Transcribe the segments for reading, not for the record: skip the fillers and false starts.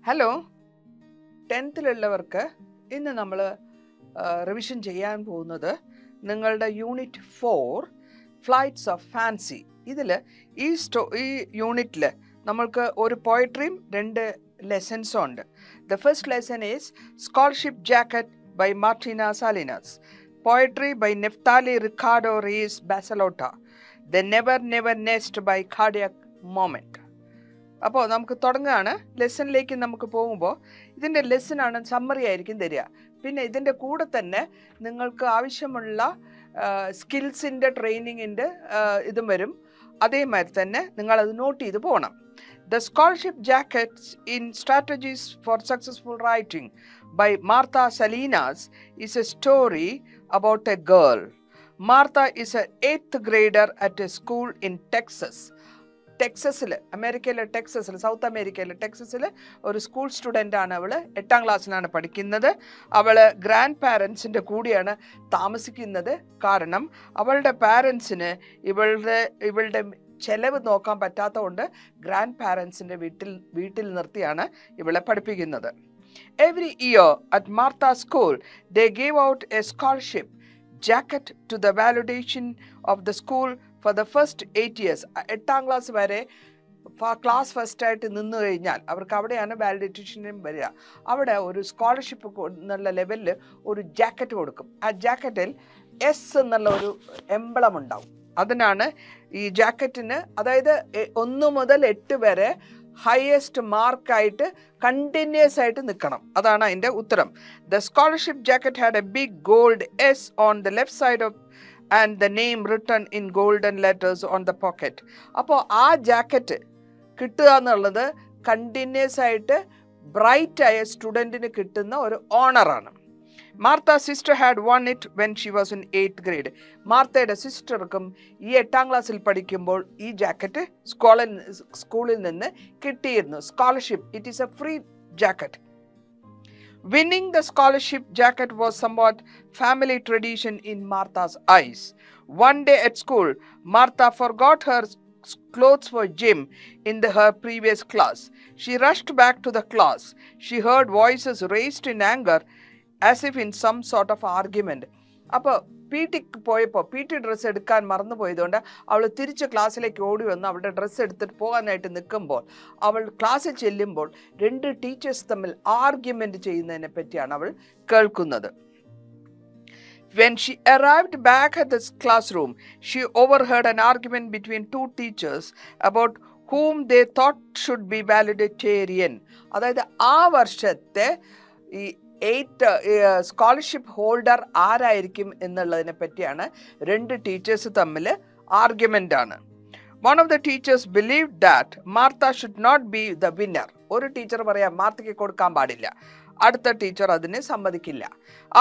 Hello, 10th ഇന്ന് നമ്മൾ revision ചെയ്യാൻ പോകുന്നത് നിങ്ങളുടെ യൂണിറ്റ് 4 ഫ്ലൈറ്റ്സ് ഓഫ് ഫാൻസി. ഇതിൽ ഈ യൂണിറ്റിൽ നമ്മൾക്ക് ഒരു പോയട്രിയും 2 ലെസൺസും ഉണ്ട്. The first lesson is scholarship jacket by Martina Salinas, poetry by Neftali Ricardo Reyes Basoalto, the never never nest by കാർഡിയക് മൊമെൻറ്റ്. അപ്പോൾ നമുക്ക് തുടങ്ങുകയാണ്. ലെസണിലേക്ക് നമുക്ക് പോകുമ്പോൾ ഇതിൻ്റെ ലെസനാണ് സമ്മറി ആയിരിക്കും തരിക. പിന്നെ ഇതിൻ്റെ കൂടെ തന്നെ നിങ്ങൾക്ക് ആവശ്യമുള്ള സ്കിൽസിൻ്റെ ട്രെയിനിങ്ങിൻ്റെ ഇതും വരും. അതേമാതിരി തന്നെ നിങ്ങളത് നോട്ട് ചെയ്ത് പോകണം. The scholarship jackets in strategies for successful writing by Martha Salinas is a story about a girl. Martha is a 8th grader at a school in Texas. ടെക്സസിൽ, സൗത്ത് അമേരിക്കയിലെ ടെക്സസിൽ ഒരു സ്കൂൾ സ്റ്റുഡൻ്റ് ആണ് അവൾ. 8ാം ക്ലാസ്സിലാണ് പഠിക്കുന്നത്. അവൾ ഗ്രാൻഡ് പാരൻസിൻ്റെ കൂടിയാണ് താമസിക്കുന്നത്. കാരണം അവളുടെ പാരൻസിന് ഇവളുടെ ചെലവ് നോക്കാൻ പറ്റാത്തതുകൊണ്ട് ഗ്രാൻഡ് പാരൻസിൻ്റെ വീട്ടിൽ നിർത്തിയാണ് ഇവളെ പഠിപ്പിക്കുന്നത്. Every year at Martha school they gave out A scholarship jacket to the validation of the school for the first 8 years. 8ാം class വരെ ക്ലാസ് ഫസ്റ്റായിട്ട് നിന്ന് കഴിഞ്ഞാൽ അവർക്ക് അവിടെയാണ് വാലിഡേഷനും വരിക. അവിടെ ഒരു സ്കോളർഷിപ്പ് എന്നുള്ള ലെവലിൽ ഒരു ജാക്കറ്റ് കൊടുക്കും. ആ ജാക്കറ്റിൽ എസ് എന്നുള്ള ഒരു എംബ്ലം ഉണ്ടാവും. അതിനാണ് ഈ ജാക്കറ്റിന്, അതായത് 1 മുതൽ 8 വരെ ഹയസ്റ്റ് മാർക്കായിട്ട് കണ്ടിന്യൂസ് ആയിട്ട് നിൽക്കണം. അതാണ് അതിൻ്റെ ഉത്തരം. The scholarship jacket had a big gold S on the left side of and the name written in golden letters on the pocket. അപ്പോൾ ആ ജാക്കറ്റ് കിട്ടുക എന്നുള്ളത് കണ്ടിന്യൂസ് ആയിട്ട് ബ്രൈറ്റായ സ്റ്റുഡൻറ്റിന് കിട്ടുന്ന ഒരു ഓണറാണ്. Martha sister had won it when she was in 8th grade. മാർത്തയുടെ സിസ്റ്റർക്കും ഈ 8ാം ക്ലാസ്സിൽ പഠിക്കുമ്പോൾ ഈ ജാക്കറ്റ് സ്കൂളിൽ നിന്ന് കിട്ടിയിരുന്നു. Scholarship, it is a free jacket. Winning the scholarship jacket was somewhat family tradition in Martha's eyes. One day at school, Martha forgot her clothes for gym in her previous class. She rushed back to the class. She heard voices raised in anger as if in some sort of argument. അപ്പോൾ PT പോയപ്പോൾ PT dress എടുക്കാൻ മറന്നു പോയതുകൊണ്ട് അവൾ തിരിച്ച് ക്ലാസ്സിലേക്ക് ഓടി വന്ന് അവളുടെ ഡ്രസ്സ് എടുത്തിട്ട് പോകാനായിട്ട് നിൽക്കുമ്പോൾ അവൾ ക്ലാസ്സിൽ ചെല്ലുമ്പോൾ 2 ടീച്ചേഴ്സ് തമ്മിൽ ആർഗ്യുമെൻ്റ് ചെയ്യുന്നതിനെ പറ്റിയാണ് അവൾ കേൾക്കുന്നത്. When she arrived back at the classroom, she overheard an argument between 2 teachers about whom they thought should be valedictorian. അതായത് ആ വർഷത്തെ ഈ 8 സ്കോളർഷിപ്പ് ഹോൾഡർ ആരായിരിക്കും എന്നുള്ളതിനെ പറ്റിയാണ് 2 ടീച്ചേഴ്സ് തമ്മിൽ ആർഗ്യുമെൻ്റ് ആണ്. One of the teachers believed that Martha should not be the winner. ഒരു ടീച്ചർ പറയാം മാർത്തയ്ക്ക് കൊടുക്കാൻ പാടില്ല, അടുത്ത ടീച്ചർ അതിന് സമ്മതിക്കില്ല.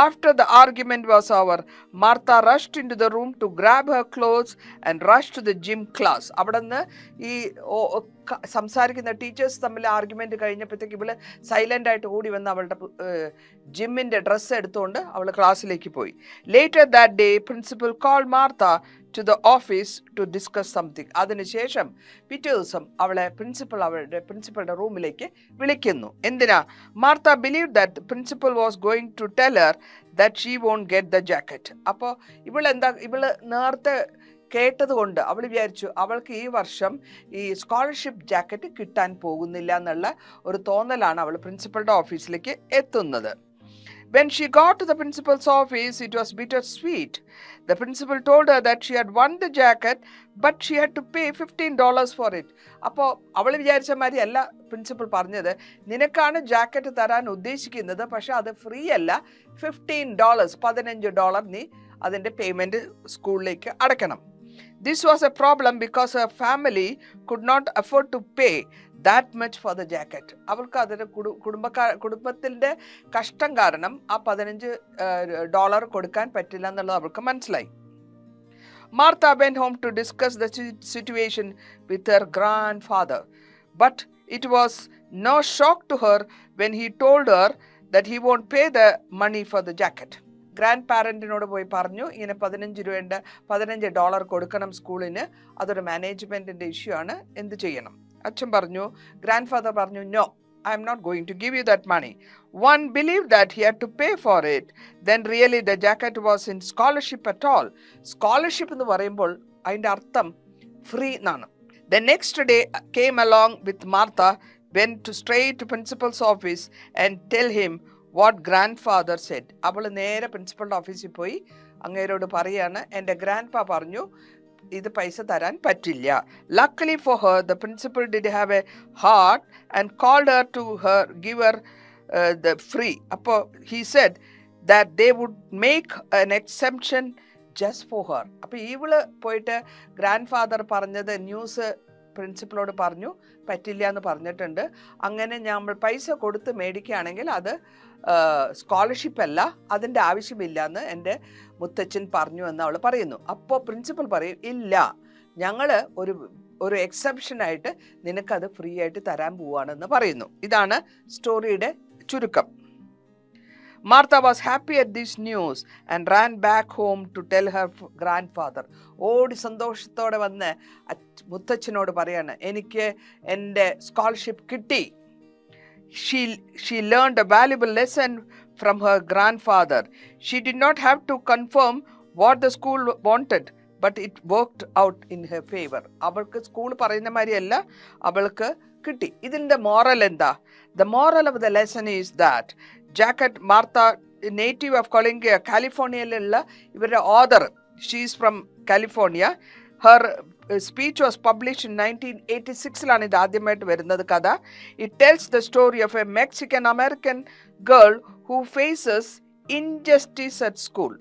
After the argument was over, Martha rushed into the room to grab her clothes and rush to the gym class. അവിടെ നിന്ന് ഈ സംസാരിക്കുന്ന ടീച്ചേഴ്സ് തമ്മിൽ ആർഗ്യുമെൻറ്റ് കഴിഞ്ഞപ്പോഴത്തേക്ക് ഇവള് സൈലൻ്റ് ആയിട്ട് ഓടി വന്ന് അവളുടെ ജിമ്മിൻ്റെ ഡ്രസ്സ് എടുത്തുകൊണ്ട് അവൾ ക്ലാസ്സിലേക്ക് പോയി. Later that day principal call Martha to the office to discuss something. അതിനുശേഷം പിറ്റേ ദിവസം അവളുടെ പ്രിൻസിപ്പളുടെ റൂമിലേക്ക് വിളിക്കുന്നു. എന്തിനാ? Martha believe that principal was going to tell her that she won't get the jacket. അപ്പോൾ ഇവള് നേരത്തെ കേട്ടത് കൊണ്ട് അവൾ വിചാരിച്ചു അവൾക്ക് ഈ വർഷം ഈ സ്കോളർഷിപ്പ് ജാക്കറ്റ് കിട്ടാൻ പോകുന്നില്ല എന്നുള്ള ഒരു തോന്നലാണ് അവൾ പ്രിൻസിപ്പളുടെ ഓഫീസിലേക്ക് എത്തുന്നത്. When she got to the principal's office, it was bittersweet. The principal told her that she had won the jacket, but she had to pay $15 for it. അപ്പോൾ അവൾ വിചാരിച്ച മാതിരി അല്ല പ്രിൻസിപ്പൽ പറഞ്ഞത്. നിനക്കാണ് ജാക്കറ്റ് തരാൻ ഉദ്ദേശിക്കുന്നത്, പക്ഷെ അത് ഫ്രീ അല്ല, $15, $15 നീ അതിൻ്റെ പേയ്മെൻറ്റ് സ്കൂളിലേക്ക് അടയ്ക്കണം. This was a problem because her family could not afford to pay that much for the jacket. അവൾക്ക് അതിൻ്റെ കുടുംബത്തിൻ്റെ കഷ്ടം കാരണം ആ $15 കൊടുക്കാൻ പറ്റില്ല എന്നുള്ളത് അവൾക്ക് മനസ്സിലായി. Martha went home to discuss the situation with her grandfather, but it was no shock to her when he told her that he won't pay the money for the jacket. ഗ്രാൻഡ് പാരൻറ്റിനോട് പോയി പറഞ്ഞു ഇങ്ങനെ $15 കൊടുക്കണം സ്കൂളിന്, അതൊരു മാനേജ്മെൻറ്റിൻ്റെ ഇഷ്യൂ ആണ്, എന്ത് ചെയ്യണം? അച്ഛൻ പറഞ്ഞു, ഗ്രാൻഡ് ഫാദർ പറഞ്ഞു, no, I am not going to give you that money. One believed that he had to pay for it. Then really the jacket was in scholarship at all. Scholarship എന്ന് പറയുമ്പോൾ അതിൻ്റെ അർത്ഥം free എന്നാണ്. The next day came along with Martha, went to straight to principal's office and tell him what grandfather said. അവൾ നേരെ പ്രിൻസിപ്പളുടെ ഓഫീസിൽ പോയി അങ്ങേരോട് പറയാണ്, എൻ്റെ ഗ്രാൻഡ് പാ പറഞ്ഞു ഇത് പൈസ തരാൻ പറ്റില്ല. Luckily for her, the principal did have a heart and called her to her, give her the free. അപ്പോൾ he said that they would make an exemption just for her. അപ്പോൾ ഇവള് പോയിട്ട് ഗ്രാൻഡ് ഫാദർ പറഞ്ഞത് news പ്രിൻസിപ്പളോട് പറഞ്ഞു പറ്റില്ല എന്ന് പറഞ്ഞിട്ടുണ്ട്. അങ്ങനെ നമ്മൾ പൈസ കൊടുത്ത് മേടിക്കുകയാണെങ്കിൽ അത് സ്കോളർഷിപ്പ് അല്ല, അതിൻ്റെ ആവശ്യമില്ല എന്ന് എൻ്റെ മുത്തച്ഛൻ പറഞ്ഞു എന്ന് അവൾ പറയുന്നു. അപ്പോൾ പ്രിൻസിപ്പൽ പറയും, ഇല്ല, ഞങ്ങൾ ഒരു എക്സെപ്ഷനായിട്ട് നിനക്കത് ഫ്രീ ആയിട്ട് തരാൻ പോവാണെന്ന് പറയുന്നു. ഇതാണ് സ്റ്റോറിയുടെ ചുരുക്കം. Martha was happy at this news and ran back home to tell her grandfather. ഓടി സന്തോഷത്തോടെ വന്ന് മുത്തച്ഛനോട് പറയാണ്, എനിക്ക് എൻ്റെ സ്കോളർഷിപ്പ് കിട്ടി. She learned a valuable lesson from her grandfather. She did not have to confirm what the school wanted, but it worked out in her favor. അവൾക്ക് school പറയുന്ന മാതിരിയല്ല, അവൾക്ക് കിട്ടി. ഇതിൻ്റെ മോറൽ എന്താ? The moral of the lesson is that Jacket Martha, native of കാലിഫോർണിയയിലുള്ള ഇവരുടെ author, she is from California. Her speech was published in 1986 ഇത് ആദ്യമായിട്ട് വരുന്നത് കഥ. It tells the story of a Mexican American girl who faces injustice at school.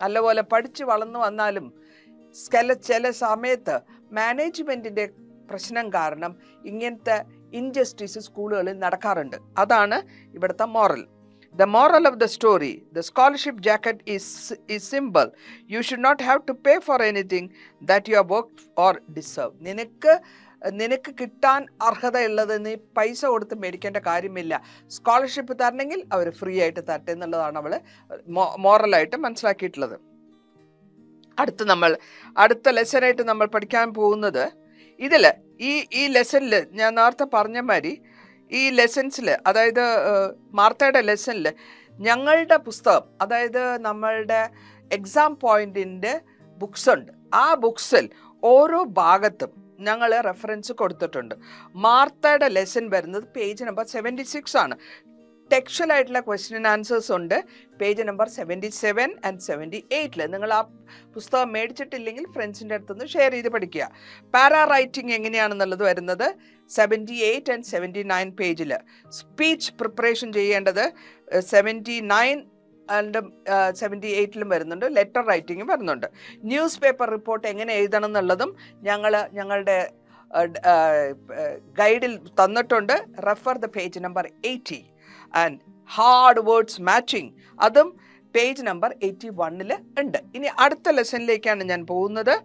നല്ലപോലെ പഠിച്ച് വളർന്നു വന്നാലും ചില സമയത്ത് മാനേജ്മെൻറ്റിൻ്റെ പ്രശ്നം കാരണം ഇങ്ങനത്തെ ഇൻജസ്റ്റിസ് സ്കൂളുകളിൽ നടക്കാറുണ്ട്. അതാണ് ഇവിടുത്തെ moral. The moral of the story, the scholarship jacket is simple. You should not have to pay for anything that you have worked or deserve. നിനക്ക് കിട്ടാൻ അർഹതയുള്ളത് നീ പൈസ കൊടുത്ത് മേടിക്കേണ്ട കാര്യമില്ല. സ്കോളർഷിപ്പ് തരണമെങ്കിൽ അവർ ഫ്രീ ആയിട്ട് തരട്ടെ എന്നുള്ളതാണ് അവൾ മോറലായിട്ട് മനസ്സിലാക്കിയിട്ടുള്ളത്. അടുത്ത ലെസനായിട്ട് നമ്മൾ പഠിക്കാൻ പോകുന്നത് ഇതിൽ ഈ ലെസണിൽ ഞാൻ നേരത്തെ പറഞ്ഞ മാതിരി ഈ ലെസൺസിൽ, അതായത് മാർത്തയുടെ ലെസണിൽ ഞങ്ങളുടെ പുസ്തകം, അതായത് നമ്മളുടെ എക്സാം പോയിന്റിൻ്റെ ബുക്സ് ഉണ്ട്. ആ ബുക്സിൽ ഓരോ ഭാഗത്തും ഞങ്ങൾ റെഫറൻസ് കൊടുത്തിട്ടുണ്ട്. മാർത്തയുടെ ലെസൺ വരുന്നത് പേജ് നമ്പർ 76 ആണ്. ടെക്സ്ച്വൽ ആയിട്ടുള്ള ക്വസ്റ്റ്യൻ ആൻഡ് ആൻസേഴ്സ് ഉണ്ട് പേജ് നമ്പർ 77 and 78. നിങ്ങൾ ആ പുസ്തകം മേടിച്ചിട്ടില്ലെങ്കിൽ ഫ്രണ്ട്സിൻ്റെ അടുത്തുനിന്ന് ഷെയർ ചെയ്ത് പഠിക്കുക. പാരാ റൈറ്റിംഗ് എങ്ങനെയാണെന്നുള്ളത് വരുന്നത് 78 and 79 പേജിൽ. സ്പീച്ച് പ്രിപ്പറേഷൻ ചെയ്യേണ്ടത് 79 and 78 വരുന്നുണ്ട്. ലെറ്റർ റൈറ്റിംഗും വരുന്നുണ്ട്. ന്യൂസ് പേപ്പർ റിപ്പോർട്ട് എങ്ങനെ എഴുതണം എന്നുള്ളതും ഞങ്ങളുടെ ഗൈഡിൽ തന്നിട്ടുണ്ട്. Refer the page number 80. And hard words matching അതും പേജ് നമ്പർ 81 ഉണ്ട്. ഇനി അടുത്ത ലെസണിലേക്കാണ് ഞാൻ പോകുന്നത്.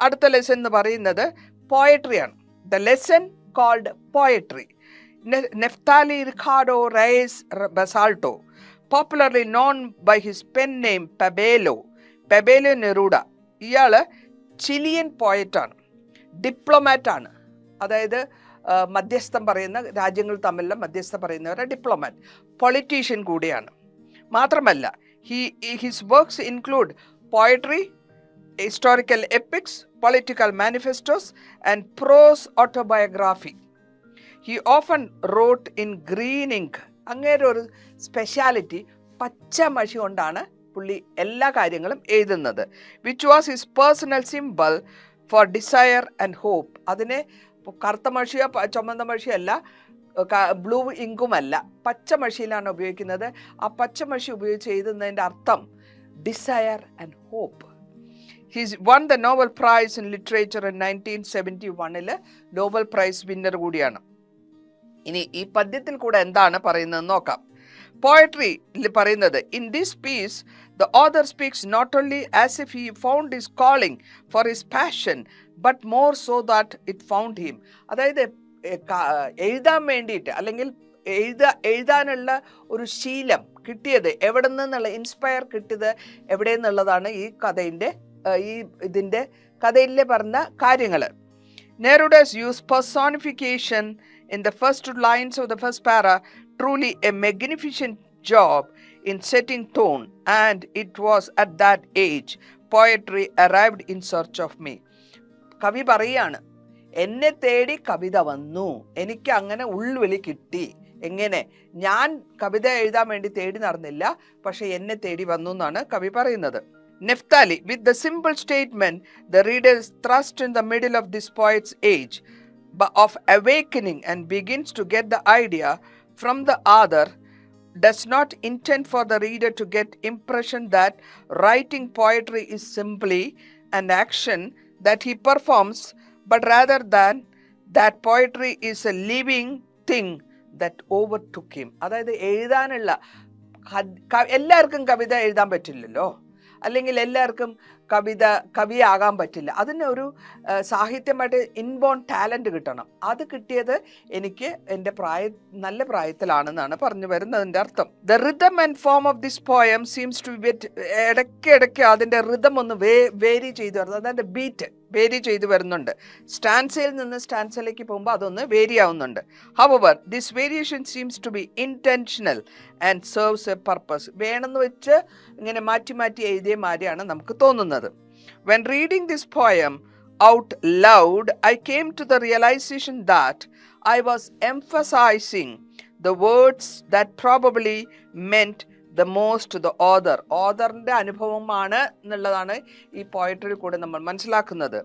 അടുത്ത ലെസൺ എന്ന് പറയുന്നത് പോയട്രിയാണ്. The lesson called poetry. Neftali Ricardo Reyes Basoalto, popularly known by his pen name Pablo Neruda. ഇയാൾ ചിലിയൻ പോയറ്റാണ്, ഡിപ്ലോമാറ്റാണ്. അതായത് മധ്യസ്ഥം പറയുന്ന രാജ്യങ്ങൾ തമ്മിലുള്ള മധ്യസ്ഥം പറയുന്നവരെ ഡിപ്ലോമാറ്റ്, പൊളിറ്റീഷ്യൻ കൂടിയാണ്. മാത്രമല്ല his works include poetry, historical epics, political manifestos and prose autobiography. He often wrote in green ink. അങ്ങേരെ ഒരു സ്പെഷ്യാലിറ്റി പച്ച മഷി കൊണ്ടാണ് പുള്ളി എല്ലാ കാര്യങ്ങളും എഴുതുന്നത്. Which was his personal symbol for desire and hope. അതിനെ കറുത്ത മഷിയോ ചുമന്ന മഷിയോ അല്ല, ബ്ലൂ ഇങ്കുമല്ല, പച്ച മഷിയിലാണ് ഉപയോഗിക്കുന്നത്. ആ പച്ച മഷി ഉപയോഗിച്ച് എഴുതുന്നതിൻ്റെ അർത്ഥം desire and hope. He won the Nobel Prize in Literature in 1971. Nobel prize winner കൂടിയാണ്. ഇനി ഈ പദ്യത്തിൽ കൂടെ എന്താണ് പറയുന്നതെന്ന് നോക്കാം. പോയട്രി പറയുന്നത്, in this piece the author speaks not only as if he found his calling for his passion but more so that it found him. അതായത് എഴുതാൻ വേണ്ടിയിട്ട് അല്ലെങ്കിൽ എഴുതാനുള്ള ഒരു ശീലം കിട്ടിയത് എവിടെ നിന്നുള്ള ഇൻസ്പയർ കിട്ടിയത് എവിടെ നിന്നുള്ളതാണ് ഈ ഇതിൻ്റെ കഥയിലെ പറഞ്ഞ കാര്യങ്ങൾ. Neruda's use personification in the first lines of the first para, truly a magnificent job in setting tone, and it was at that age poetry arrived in search of me. കവി പറയാണ്, എന്നെ തേടി കവിത വന്നു, എനിക്ക് അങ്ങനെ ഉൾവിളി കിട്ടി. എങ്ങനെ? ഞാൻ കവിത എഴുതാൻ വേണ്ടി തേടി നടന്നില്ല, പക്ഷെ എന്നെ തേടി വന്നു എന്നാണ് കവി പറയുന്നത്. Naphtali, with the simple statement, the reader is thrust in the middle of this poet's age of awakening and begins to get the idea from the author, does not intend for the reader to get impression that writing poetry is simply an action that he performs, but rather than that poetry is a living thing that overtook him. അതായത് എഴുതാനുള്ള എല്ലാവർക്കും കവിത എഴുതാൻ പറ്റില്ലല്ലോ, അല്ലെങ്കിൽ എല്ലാവർക്കും കവിയാകാൻ പറ്റില്ല. അതിന് ഒരു സാഹിത്യമായിട്ട് ഇൻബോൺ ടാലൻറ്റ് കിട്ടണം. അത് കിട്ടിയത് എനിക്ക് എൻ്റെ നല്ല പ്രായത്തിലാണെന്നാണ് പറഞ്ഞു വരുന്നതിൻ്റെ അർത്ഥം. The rhythm and form of this poem seems to ഇടയ്ക്ക് അതിൻ്റെ റിതം ഒന്ന് വേരി ചെയ്തു വരുന്നത്, അതിൻ്റെ ബീറ്റ് വേരി ചെയ്തു വരുന്നുണ്ട്. സ്റ്റാൻസയിൽ നിന്ന് സ്റ്റാൻസയിലേക്ക് പോകുമ്പോൾ അതൊന്ന് വേരി ആവുന്നുണ്ട്. However this variation seems to be intentional and serves a purpose. വേണമെന്ന് വെച്ച് ഇങ്ങനെ മാറ്റി മാറ്റി എഴുതിയ മാതിരിയാണ് നമുക്ക് തോന്നുന്നത്. When reading this poem out loud, I came to the realization that I was emphasizing the words that probably meant the most to the author. ഓഥറിൻ്റെ അനുഭവമാണ് എന്നുള്ളതാണ് ഈ പോയട്രിയിൽ കൂടെ നമ്മൾ മനസ്സിലാക്കുന്നത്.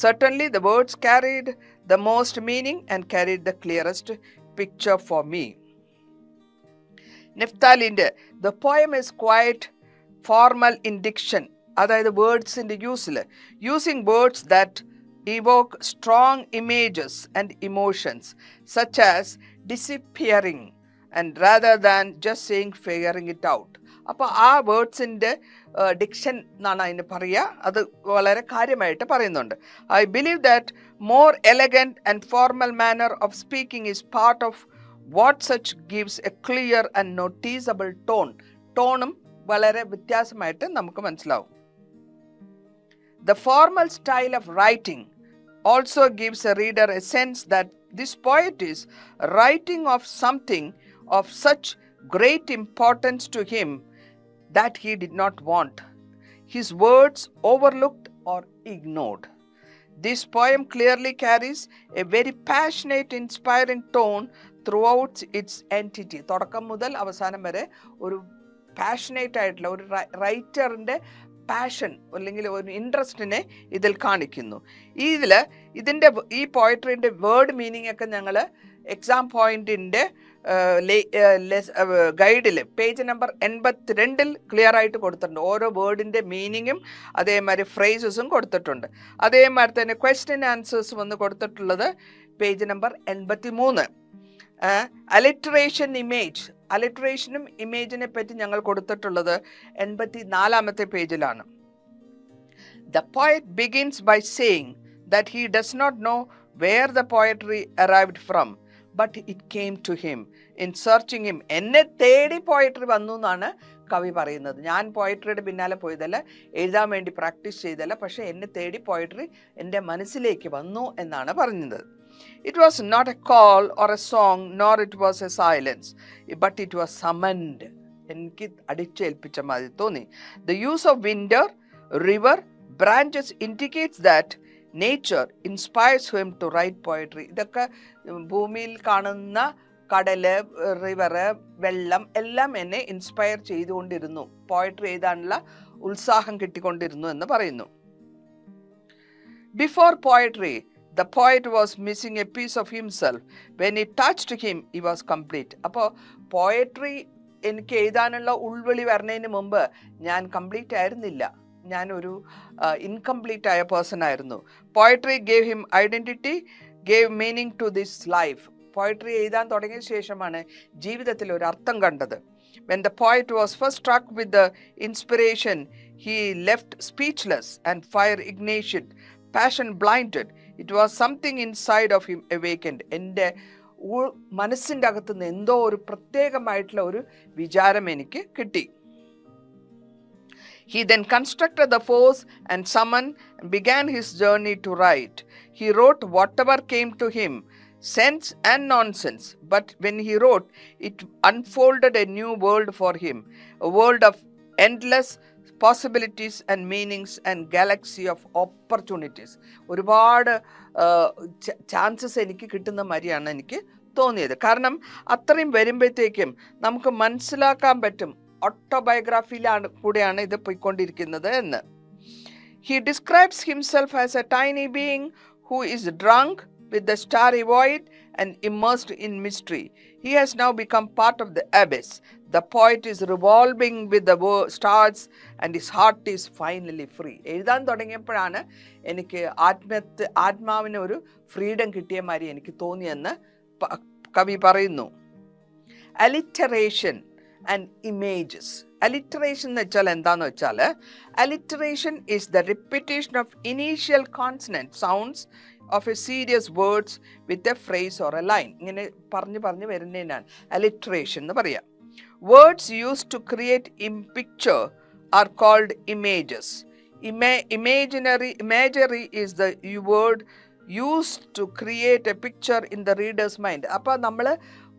Certainly the words carried the most meaning and carried the clearest picture for me. Naphtaliൻ്റെ the poem is quite formal in diction, അതായത് വേർഡ്സിൻ്റെ using words that evoke strong images and emotions such as disappearing and rather than just saying figuring it out. അപ്പോൾ ആ വേർഡ്സിൻ്റെ diction എന്നാണ് അതിന് പറയുക. അത് വളരെ കാര്യമായിട്ട് പറയുന്നുണ്ട്. I believe that more elegant and formal manner of speaking is part of what such gives a clear and noticeable ടോണും വളരെ വ്യത്യാസമായിട്ട് നമുക്ക് മനസ്സിലാവും. The formal style of writing also gives a reader a sense that this poet is writing of something of such great importance to him that he did not want his words overlooked or ignored. This poem clearly carries a very passionate, inspiring tone throughout its entity. തുടക്കം മുതൽ അവസാനം വരെ ഒരു passionate ആയിട്ടുള്ള ഒരു റൈറ്ററിൻ്റെ passion അല്ലെങ്കിൽ ഒരു ഇൻട്രസ്റ്റിനെ ഇതിൽ കാണിക്കുന്നു. ഈ പോയട്രീൻ്റെ വേർഡ് മീനിങ് ഒക്കെ ഞങ്ങൾ എക്സാം പോയിന്റിൻ്റെ ഗൈഡിൽ പേജ് നമ്പർ 82 ക്ലിയർ ആയിട്ട് കൊടുത്തിട്ടുണ്ട്. ഓരോ വേർഡിൻ്റെ മീനിങ്ങും അതേമാതിരി ഫ്രേസസും കൊടുത്തിട്ടുണ്ട്. അതേമാതിരി തന്നെ ക്വസ്റ്റ്യൻ ആൻസേഴ്സ് വന്ന് കൊടുത്തിട്ടുള്ളത് പേജ് നമ്പർ 83. അലിട്രേഷനും ഇമേജിനെ പറ്റി ഞങ്ങൾ കൊടുത്തിട്ടുള്ളത് 84 പേജിലാണ്. The poet begins by saying that he does not know where the poetry arrived from, but it came to him in searching him. എന്നെ തേടി പോയട്രി വന്നു എന്നാണ് കവി പറയുന്നത്. ഞാൻ പോയട്രിയുടെ പിന്നാലെ പോയതല്ല, എഴുതാൻ വേണ്ടി പ്രാക്ടീസ് ചെയ്തല്ല, പക്ഷെ എന്നെ തേടി പോയട്രി എൻ്റെ മനസ്സിലേക്ക് വന്നു എന്നാണ് പറഞ്ഞത്. It was not a call or a song, nor it was a silence, but it was summoned. എനിക്ക് അടിച്ചേൽപ്പിച്ച മാതിരി തോന്നി. The use of winter, river, branches indicates that nature inspires him to write poetry. ഇതൊക്കെ ഭൂമിയിൽ കാണുന്ന കടല്, river, വെള്ളം എല്ലാം എന്നെ ഇൻസ്പയർ ചെയ്തുകൊണ്ടിരുന്നു, പോയട്രി എഴുതാനുള്ള ഉത്സാഹം കിട്ടിക്കൊണ്ടിരുന്നു എന്ന് പറയുന്നു. Before poetry, the poet was missing a piece of himself. When it touched him, he was complete. അപ്പോൾ പോയട്രി എനിക്ക് എഴുതാനുള്ള ഉൾവിളി വരുന്നതിന് മുമ്പ് ഞാൻ കംപ്ലീറ്റ് ആയിരുന്നില്ല, ഞാനൊരു ഇൻകംപ്ലീറ്റ് ആയ പേഴ്സൺ ആയിരുന്നു. Poetry gave him identity, gave meaning to this life. Poetry എഴുതാൻ തുടങ്ങിയ ശേഷമാണ് ജീവിതത്തിൽ ഒരു അർത്ഥം കണ്ടത്. When the poet was first struck with the inspiration, he left speechless and fire ignited, passion blinded. It was something inside of him awakened. എൻ്റെ മനസ്സിൻ്റെ അകത്തുനിന്ന് എന്തോ ഒരു പ്രത്യേകമായിട്ടുള്ള ഒരു വിചാരം എനിക്ക് കിട്ടി. He then constructed the force and summoned and began his journey to write. He wrote whatever came to him, sense and nonsense. But when he wrote, it unfolded a new world for him, a world of endless possibilities and meanings and galaxy of opportunities. ഒരുപാട് chances എനിക്ക് കിട്ടുന്ന മാതിരിയാണ് എനിക്ക് തോന്നിയത്. കാരണം അത്രയും വരുമ്പോഴത്തേക്കും നമുക്ക് മനസ്സിലാക്കാൻ പറ്റും ഓട്ടോബയോഗ്രാഫിയിലാണ് കൂടെയാണ് ഇത് പോയിക്കൊണ്ടിരിക്കുന്നത് എന്ന്. He describes himself as a tiny being who is drunk with the starry void and immersed in mystery. He has now become part of the abyss. The poet is revolving with the stars and his heart is finally free. എഴുതാൻ തുടങ്ങിയപ്പോഴാണ് എനിക്ക് ആത്മാവിന് ഒരു freedom കിട്ടിയ മാതിരി എനിക്ക് തോന്നിയെന്ന് കവി പറയുന്നു. Alliteration and images. അലിറ്ററേഷൻ എന്ന് വെച്ചാൽ എന്താന്ന് വെച്ചാൽ, alliteration is the repetition of initial consonant sounds of a serious words with a phrase or a line. ഇങ്ങനെ പറഞ്ഞു വരുന്നതിനാണ് alliteration എന്ന് പറയാം. Words used to create picture are called images. Imagery is the word used to create a picture in the reader's mind. അപ്പോൾ നമ്മൾ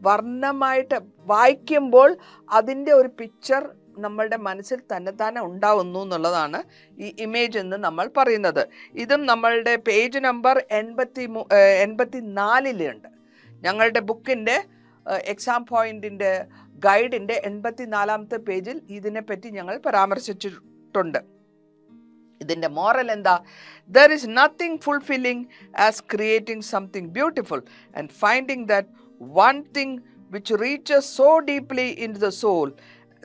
വർണ്ണമായിട്ട് വായിക്കുമ്പോൾ അതിൻ്റെ ഒരു picture നമ്മളുടെ മനസ്സിൽ തന്നെ ഉണ്ടാവുന്നു എന്നുള്ളതാണ് ഈ ഇമേജ് എന്ന് നമ്മൾ പറയുന്നത്. ഇതും നമ്മളുടെ പേജ് നമ്പർ 84 ഞങ്ങളുടെ ബുക്കിൻ്റെ എക്സാം പോയിന്റിൻ്റെ ഗൈഡിൻ്റെ 84 പേജിൽ ഇതിനെപ്പറ്റി ഞങ്ങൾ പരാമർശിച്ചിട്ടുണ്ട്. ഇതിൻ്റെ മോറൽ എന്താ? There is nothing fulfilling as creating something beautiful and finding that one thing which reaches so deeply into the soul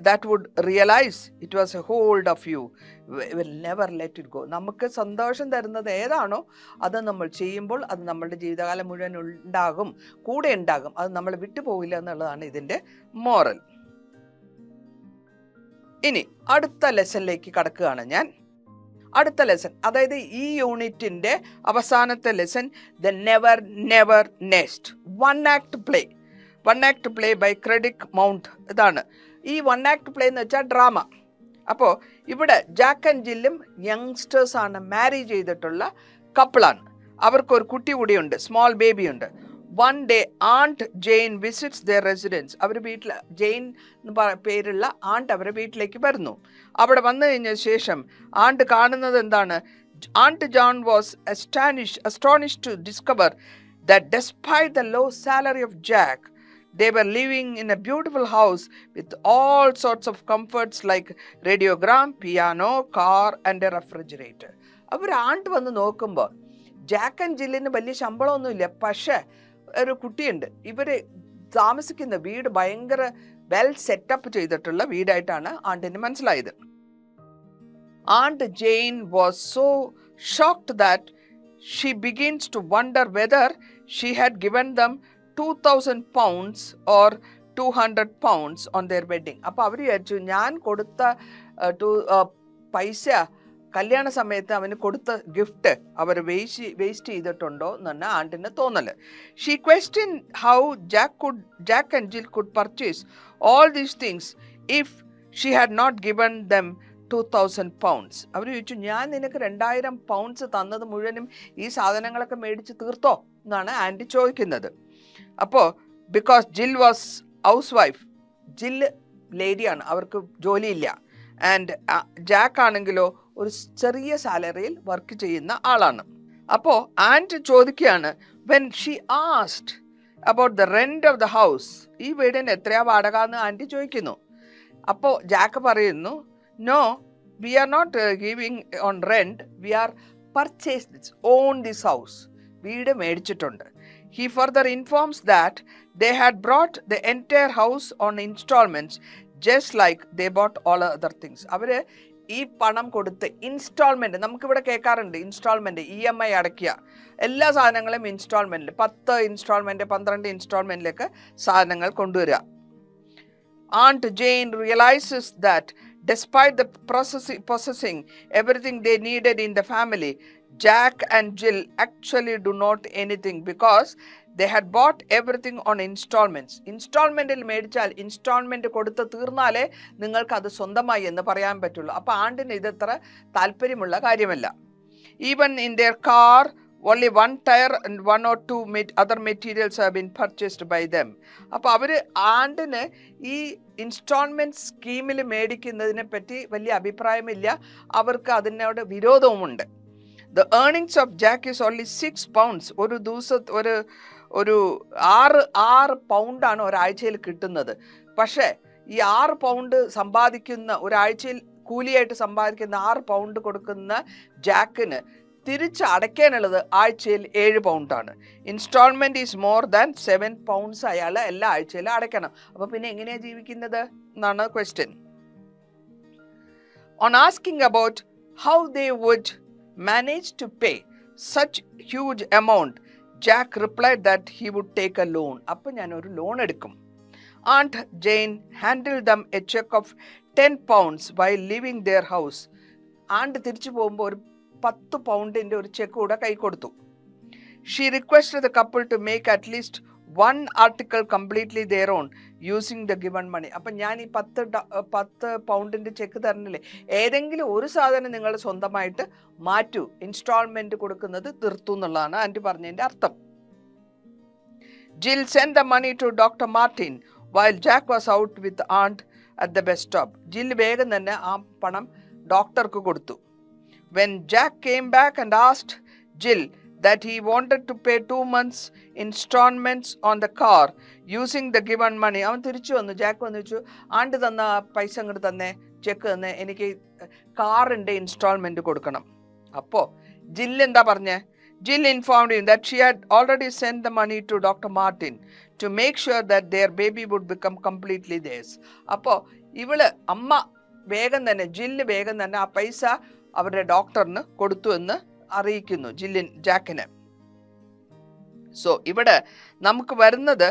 that would realize it was a hold of you, will never let it go. നമുക്ക് സന്തോഷം തരുന്നത് ഏതാണോ അത് നമ്മൾ ചെയ്യുമ്പോൾ അത് നമ്മളുടെ ജീവിതകാലം മുഴുവൻ കൂടെ ഉണ്ടാകും, അത് നമ്മൾ വിട്ടുപോകില്ല എന്നുള്ളതാണ് ഇതിൻ്റെ മോറൽ. ഇനി അടുത്ത ലെസണിലേക്ക് കടക്കുകയാണ് ഞാൻ. അടുത്ത ലെസൺ, അതായത് ഈ യൂണിറ്റിൻ്റെ അവസാനത്തെ lesson, the never nest, one act play by ക്രെഡിക് മൗണ്ട്. ഇതാണ് ഈ വൺ ആക്ട് പ്ലേ എന്ന് വെച്ചാൽ ഡ്രാമ. അപ്പോൾ ഇവിടെ ജാക്ക് ആൻഡ് ജില്ലും യങ്സ്റ്റേഴ്സാണ്, മാരി ചെയ്തിട്ടുള്ള കപ്പിളാണ്. അവർക്കൊരു കുട്ടി കൂടിയുണ്ട്, സ്മോൾ ബേബിയുണ്ട്. വൺ ഡേ ആണ്ട് ജെയിൻ വിസിറ്റ്സ് ദെയർ റെസിഡൻസ്. അവർ വീട്ടിൽ, ജെയിൻ എന്ന് പേരുള്ള ആണ്ട് അവരുടെ വീട്ടിലേക്ക് വരുന്നു. അവിടെ വന്നു കഴിഞ്ഞ ശേഷം ആണ്ട് കാണുന്നത് എന്താണ്? ആണ്ട് John was astonished to discover that despite the low salary of Jack, they were living in a beautiful house with all sorts of comforts like radiogram, piano, car and a refrigerator. അവർ ആണ്ട് വന്ന് നോക്കുമ്പോൾ Jack and ജില്ലിന് വലിയ ശമ്പളമൊന്നുമില്ല, പക്ഷേ ഒരു കുട്ടിയുണ്ട്. ഇവർ താമസിക്കുന്ന വീട് ഭയങ്കര വെൽ സെറ്റപ്പ് ചെയ്തിട്ടുള്ള വീടായിട്ടാണ് ആണ്ടിന് മനസ്സിലായത്. Aunt Jane was so shocked that she begins to wonder whether she had given them 2,000 pounds or 200 pounds on their wedding. അപ്പോൾ അവർ വിചാരിച്ചു ഞാൻ കൊടുത്ത പൈസ കല്യാണ സമയത്ത് അവന് കൊടുത്ത ഗിഫ്റ്റ് അവർ വേസ്റ്റ് ചെയ്തിട്ടുണ്ടോ എന്നാണ് ആണ്ടിന് തോന്നല്. She question how Jack and Jill could purchase all these things if she had not given them 2,000 pounds. അവർ ചോദിച്ചു ഞാൻ നിനക്ക് 2,000 pounds തന്നത് മുഴുവനും ഈ സാധനങ്ങളൊക്കെ മേടിച്ച് തീർത്തോ എന്നാണ് ആൻറ്റി ചോദിക്കുന്നത്. അപ്പോൾ because Jal was house wife, ജില്ല് ലേഡിയാണ്, അവർക്ക് ജോലിയില്ല. ആൻഡ് ജാക്ക് ആണെങ്കിലോ ഒരു ചെറിയ സാലറിയിൽ വർക്ക് ചെയ്യുന്ന ആളാണ്. അപ്പോൾ ആൻറ്റ് ചോദിക്കുകയാണ്, when she asked about the rent of the house, ഈ വീടിന് എത്രയാ വാടക എന്ന് ആൻറ്റി ചോദിക്കുന്നു. അപ്പോൾ ജാക്ക് പറയുന്നു, no, we are not giving on rent, we are purchased this, own this house. വീട് മേടിച്ചിട്ടുണ്ട്. He further informs that they had brought the entire house on installments just like they bought all other things. അവർ ഈ പണം കൊടുത്ത് instalment, നമുക്കിവിടെ കേൾക്കാറുണ്ട് instalment, EMI അടയ്ക്കുക, എല്ലാ സാധനങ്ങളും ഇൻസ്റ്റാൾമെൻറ്റിൽ 10 ഇൻസ്റ്റാൾമെൻറ്റ് 12 ഇൻസ്റ്റാൾമെൻറ്റിലേക്ക് സാധനങ്ങൾ കൊണ്ടുവരിക. Aunt Jane realizes that despite the possessing everything they needed in the family, Jack and Jill actually do not anything because they had bought everything on installments. ഇൻസ്റ്റാൾമെൻറ്റിൽ മേടിച്ചാൽ instalment കൊടുത്ത് തീർന്നാലേ നിങ്ങൾക്ക് അത് സ്വന്തമായി എന്ന് പറയാൻ പറ്റുള്ളൂ. അപ്പോൾ ആണ്ടിന് ഇതത്ര താല്പര്യമുള്ള കാര്യമല്ല. Even in their car only one tire and one or two other materials have been purchased by them. അപ്പോൾ അവർ ആണ്ടിന് ഈ ഇൻസ്റ്റാൾമെൻറ്റ് സ്കീമിൽ മേടിക്കുന്നതിനെ പറ്റി വലിയ അഭിപ്രായമില്ല, അവർക്ക് അതിനോട് വിരോധവുമുണ്ട്. The earnings of Jack is only 6 pounds. ഒരു ദിവസത്തെ ഒരു 6 പൗണ്ടാണ് ഒരാഴ്ചയിൽ കിട്ടുന്നത്. പക്ഷേ ഈ 6 പൗണ്ട് സമ്പാദിക്കുന്ന, ഒരാഴ്ചയിൽ കൂലിയായിട്ട് സമ്പാദിക്കുന്ന 6 പൗണ്ട് കൊടുക്കുന്ന ജാക്കിന് തിരിച്ച് അടയ്ക്കാനുള്ളത് ആഴ്ചയിൽ 7 പൗണ്ടാണ്. Instalment is more than 7 pounds അയാൾ എല്ലാ ആഴ്ചയിലും അടയ്ക്കണം. അപ്പോൾ പിന്നെ എങ്ങനെയാണ് ജീവിക്കുന്നത് എന്നാണ് question. On asking about how they would managed to pay such huge amount, Jack replied that he would take a loan. അപ്പോൾ ഞാൻ ഒരു ലോൺ എടുക്കും. Aunt Jane handed them a check of 10 pounds while leaving their house. ആണ്ട് തിരിച്ചു പോകുമ്പോൾ ഒരു 10 പൗണ്ടിൻ്റെ ഒരു check കൂടെ കൈ കൊടുത്തു. She requested the couple to make at least one article completely their own using the given money. അപ്പം ഞാൻ ഈ 10 പൗണ്ടിൻ്റെ ചെക്ക് തരണില്ലേ, ഏതെങ്കിലും ഒരു സാധനം നിങ്ങൾ സ്വന്തമായിട്ട് മാറ്റൂ, ഇൻസ്റ്റാൾമെൻറ്റ് കൊടുക്കുന്നത് തീർത്തു എന്നുള്ളതാണ് ആൻറ്റി പറഞ്ഞതിൻ്റെ അർത്ഥം. Jill sent the money to Dr. Martin while Jack was out with aunt at the bus stop. ജിൽ വേഗം തന്നെ ആ പണം ഡോക്ടർക്ക് കൊടുത്തു. When Jack came back and asked Jill that he wanted to pay 2 months installments on the car using the given money, അവൻ തിരിച്ചു വന്നു. Jack വന്നു ചോദിച്ചു, ആണ്ട് തന്ന പൈസ അങ്ങോട്ട് തന്നെ, ചെക്ക് തന്നെ, എനിക്ക് കാറിൻ്റെ ഇൻസ്റ്റാൾമെൻറ്റ് കൊടുക്കണം. അപ്പോൾ ജിൽ എന്താ പറഞ്ഞേ? Jill informed him that she had already sent the money to Dr. Martin to make sure that their baby would become completely theirs. അപ്പോൾ അമ്മ വേഗം തന്നെ, ജില്ല് വേഗം തന്നെ ആ പൈസ അവരുടെ ഡോക്ടറിന് കൊടുത്തു എന്ന് അറിയിക്കുന്നു ജാക്കിന്. സോ ഇവിടെ നമുക്ക് വരുന്നത്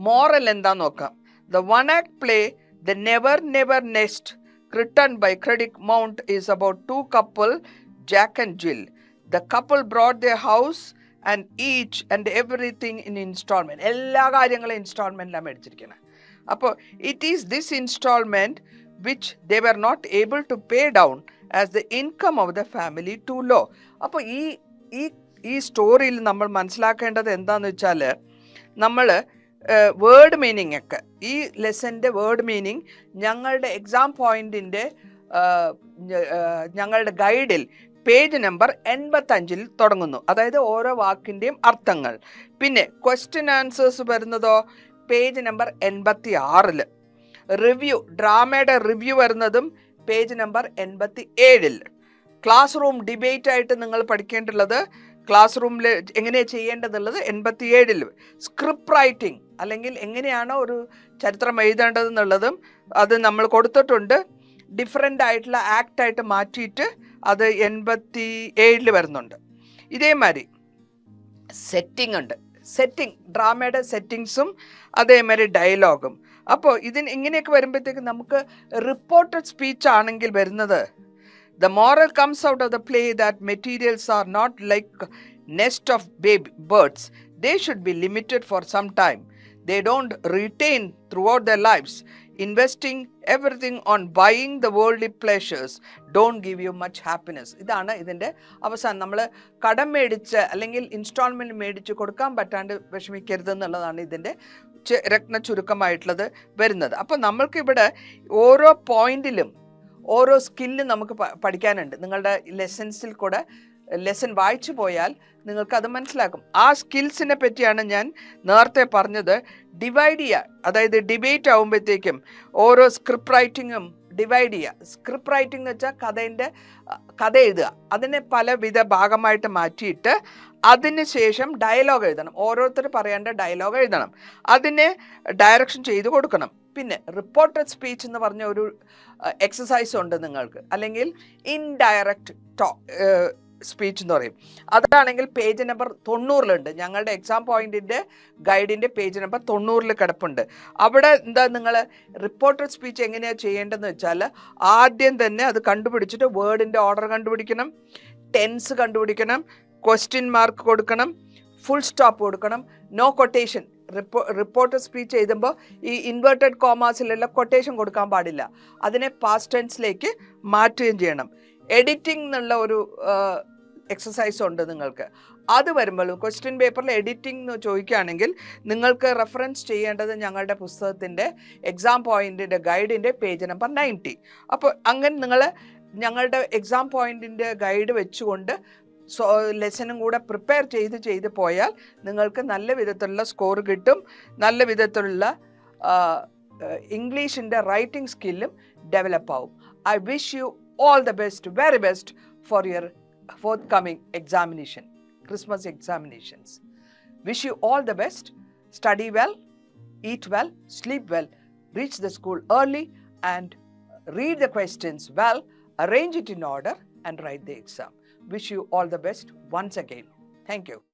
മോറൽ എന്താന്ന് നോക്കാം. The one-act play, The Never Never Nest, written by Credit Mount, is about two couple, Jack and Jill. The couple brought their house and each and everything in installment. എല്ലാ കാര്യങ്ങളും ഇൻസ്റ്റാൾമെൻറ്റിലാണ് മേടിച്ചിരിക്കുന്നത്. അപ്പോൾ it is this installment which they were not able to pay down as the income of the family too low. അപ്പോൾ ഈ സ്റ്റോറിയിൽ നമ്മൾ മനസ്സിലാക്കേണ്ടത് എന്താണെന്ന് വെച്ചാൽ, നമ്മൾ വേർഡ് മീനിങ് ഒക്കെ, ഈ ലെസൻ്റെ വേർഡ് മീനിങ് ഞങ്ങളുടെ എക്സാം പോയിൻറ്റിൻ്റെ ഞങ്ങളുടെ ഗൈഡിൽ പേജ് നമ്പർ 85 തുടങ്ങുന്നു. അതായത് ഓരോ വാക്കിൻ്റെയും അർത്ഥങ്ങൾ. പിന്നെ ക്വസ്റ്റ്യൻ ആൻസേഴ്സ് വരുന്നതോ പേജ് നമ്പർ 86. റിവ്യൂ, ഡ്രാമയുടെ റിവ്യൂ വരുന്നതും page number 87. Classroom debate ആയിട്ട് നിങ്ങൾ പഠിക്കേണ്ടുള്ളത്, ക്ലാസ് റൂമിൽ എങ്ങനെയാണ് ചെയ്യേണ്ടതുള്ളത് 87. സ്ക്രിപ്റ്റ് റൈറ്റിംഗ് അല്ലെങ്കിൽ എങ്ങനെയാണോ ഒരു ചരിത്രം എഴുതേണ്ടതെന്നുള്ളതും അത് നമ്മൾ കൊടുത്തിട്ടുണ്ട്. ഡിഫറെൻ്റ് ആയിട്ടുള്ള ആക്റ്റായിട്ട് മാറ്റിയിട്ട് അത് 87 വരുന്നുണ്ട്. ഇതേമാതിരി സെറ്റിംഗ് ഉണ്ട്, സെറ്റിംഗ് ഡ്രാമയുടെ സെറ്റിങ്സും അതേമാതിരി ഡയലോഗും. അപ്പോൾ ഇങ്ങനെയൊക്കെ വരുമ്പോഴത്തേക്ക് നമുക്ക് റിപ്പോർട്ടഡ് സ്പീച്ച് ആണെങ്കിൽ വരുന്നത്, The moral comes out of the play that materials are not like nest of baby birds. They should be limited for some time. They don't retain throughout their lives. Investing everything on buying the worldly pleasures don't give you much happiness. ഇതാണ് ഇതിൻ്റെ അവസാനം. നമ്മൾ കടം മേടിച്ച് അല്ലെങ്കിൽ instalment മേടിച്ച് കൊടുക്കാൻ പറ്റാണ്ട് വിഷമിക്കരുത് എന്നുള്ളതാണ് ഇതിൻ്റെ രത്ന ചുരുക്കമായിട്ടുള്ളത് വരുന്നത്. അപ്പോൾ നമ്മൾക്കിവിടെ ഓരോ പോയിന്റിലും ഓരോ സ്കില്ല് നമുക്ക് പഠിക്കാനുണ്ട്. നിങ്ങളുടെ ലെസൺസിൽ കൂടെ ലെസൺ വായിച്ചു പോയാൽ നിങ്ങൾക്കത് മനസ്സിലാക്കും. ആ സ്കിൽസിനെ പറ്റിയാണ് ഞാൻ നേരത്തെ പറഞ്ഞത്. ഡിവൈഡ് ചെയ്യുക, അതായത് ഡിബേറ്റ് ആകുമ്പോഴത്തേക്കും ഓരോ സ്ക്രിപ്റ്റ് റൈറ്റിങ്ങും ഡിവൈഡ് ചെയ്യുക. സ്ക്രിപ്റ്റ് റൈറ്റിംഗ് എന്ന് വെച്ചാൽ കഥ എഴുതുക, അതിനെ പലവിധ ഭാഗമായിട്ട് മാറ്റിയിട്ട് അതിന് ശേഷം ഡയലോഗ് എഴുതണം. ഓരോരുത്തർ പറയേണ്ട ഡയലോഗ് എഴുതണം, അതിനെ ഡയറക്ഷൻ ചെയ്ത് കൊടുക്കണം. പിന്നെ റിപ്പോർട്ടഡ് സ്പീച്ച് എന്ന് പറഞ്ഞ ഒരു എക്സസൈസ് ഉണ്ട് നിങ്ങൾക്ക്, അല്ലെങ്കിൽ ഇൻഡയറക്റ്റ് സ്പീച്ച് എന്ന് പറയും. അതാണെങ്കിൽ പേജ് നമ്പർ 90 ഞങ്ങളുടെ എക്സാം പോയിന്റിൻ്റെ ഗൈഡിൻ്റെ പേജ് നമ്പർ 90 കിടപ്പുണ്ട്. അവിടെ നിങ്ങൾ റിപ്പോർട്ടഡ് സ്പീച്ച് എങ്ങനെയാണ് ചെയ്യേണ്ടതെന്ന് വെച്ചാൽ, ആദ്യം തന്നെ അത് കണ്ടുപിടിച്ചിട്ട് വേർഡിൻ്റെ ഓർഡർ കണ്ടുപിടിക്കണം, ടെൻസ് കണ്ടുപിടിക്കണം, ക്വസ്റ്റ്യൻ മാർക്ക് കൊടുക്കണം, ഫുൾ സ്റ്റോപ്പ് കൊടുക്കണം, നോ കൊട്ടേഷൻ. റിപ്പോർട്ടഡ് സ്പീച്ച് എഴുതുമ്പോൾ ഈ ഇൻവേർട്ടഡ് കോമാസിലെല്ലാം കൊട്ടേഷൻ കൊടുക്കാൻ പാടില്ല, അതിനെ പാസ്റ്റ് ടെൻസിലേക്ക് മാറ്റുകയും ചെയ്യണം. എഡിറ്റിംഗ് എന്നുള്ള ഒരു എക്സസൈസ് ഉണ്ട് നിങ്ങൾക്ക്. അത് വരുമ്പോൾ ക്വസ്റ്റ്യൻ പേപ്പറിൽ എഡിറ്റിംഗ് എന്ന് ചോദിക്കുകയാണെങ്കിൽ നിങ്ങൾക്ക് റെഫറൻസ് ചെയ്യേണ്ടത് ഞങ്ങളുടെ പുസ്തകത്തിൻ്റെ എക്സാം പോയിൻറ്റിൻ്റെ ഗൈഡിൻ്റെ പേജ് നമ്പർ 90. അപ്പോൾ അങ്ങനെ നിങ്ങൾ ഞങ്ങളുടെ എക്സാം പോയിൻറ്റിൻ്റെ ഗൈഡ് വെച്ചുകൊണ്ട് ലെസനും കൂടെ പ്രിപ്പയർ ചെയ്ത് പോയാൽ നിങ്ങൾക്ക് നല്ല വിധത്തിലുള്ള സ്കോർ കിട്ടും. നല്ല വിധത്തിലുള്ള ഇംഗ്ലീഷിൻ്റെ റൈറ്റിംഗ് സ്കില്ലും ഡെവലപ്പ് ആവും. I wish you all the best, very best for your forthcoming examination, Christmas examinations. Wish you all the best. Study well, eat well, sleep well, reach the school early and read the questions well, arrange it in order and write the exam. Wish you all the best once again. Thank you.